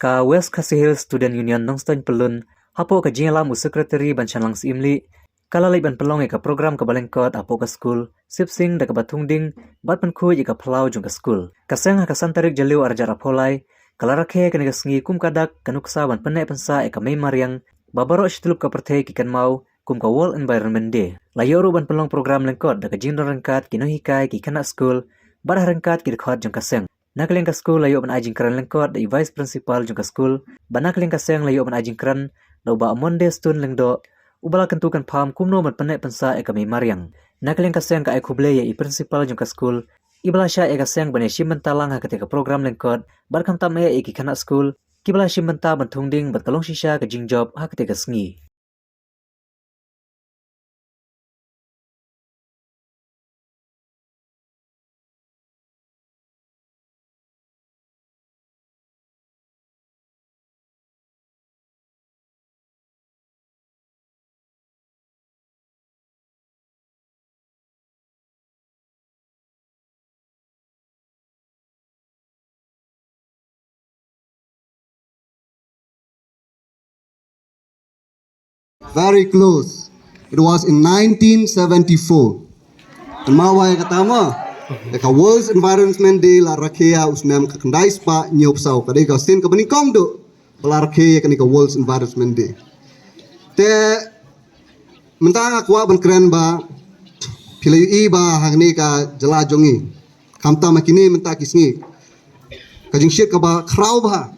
Ka West Khasi Hills Student Union Nongstoin Pelun, hapo ka jingalam sekretari ban chanlang simli, kalalay ban pelong ka program ka balengkot apo ka school, sipsing da ka batungding, bat pan kuy ka pelaw jung ka school. Kaseng ha kasantarik jaliw arjar apolay, kalarakhe ka nagasngi kum kadak kanuksa ban panay pansa ka may mariang, babaro ishtulup ka pertay ki kan mau, kum ka World Environment Day. Layoro ban pelong program lengkot da ka jingdon rangkat kinuhikay ki kanak school, bar rangkat ki dekhot jung kaseng. Nakling ka school layo ban ajing kran lengkot da vice principal jung ka school, banakling ka seng layo ban ajing kran da ba Monday stun lengdo, ubala kentukan pam kumno ban panay pansa kami mariang. Nakling ka seng ka ay kuble ya i principal jung ka school, ibala siya ka seng ban shim talang ha ketika program lengkot, bar kam tam ya ki kanak school, kibala shim ta ban tungding ban kalong shisha ka jing job ha ketika sngi. Very close. It was in 1974. And mawai katama, the World Environment Day la rakhia usmem kakandai spa nyop sau kadai ka sin ka bani kong do la rakhia kanika World Environment Day. Te mentang akwa ban keren ba pilai I ba hangni ka jala jongi. Kamta makini menta kisngi. Kajing shit ka ba kraw ba.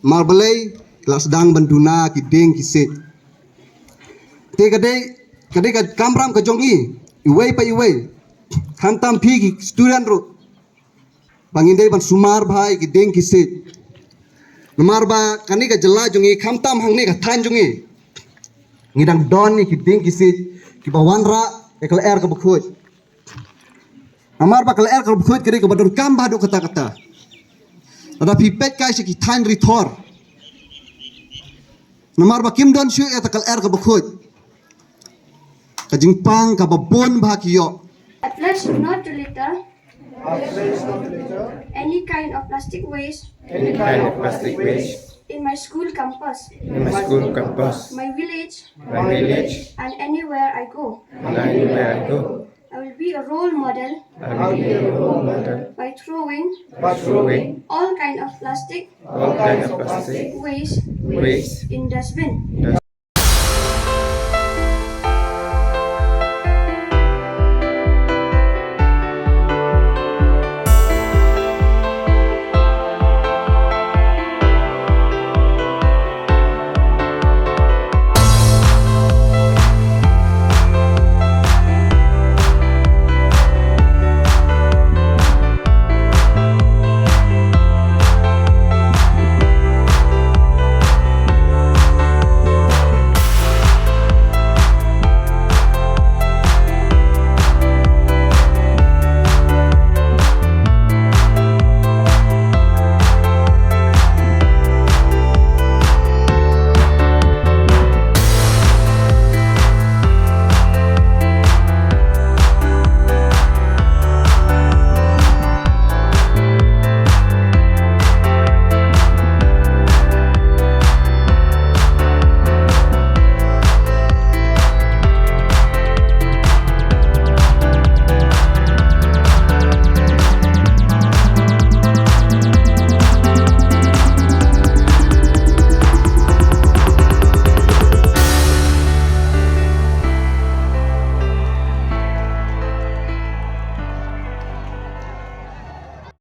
Marbalay la sedang banduna ki ding kisit. Te kadai ka kamram ka jongi iway pa iway kantam pigi student ro pangindai ban sumar bhai ki deng kisit namar ba kani ka jala jongi kamtam hangne ka than jongi ngidang don ni ki deng kisit ki bawan ra ekal air ka bukhut amar ba kal air ka bukhut kari ka badon kam badu kata kata ada pipet kai ki than rithor namar ba kim don shu eta kal air ka bukhut kajingpang kababon bahagiyo. I pledge not to litter any kind of plastic waste in my school campus, my village, and anywhere I go. I will be a role model by throwing all kind of plastic waste in dustbin.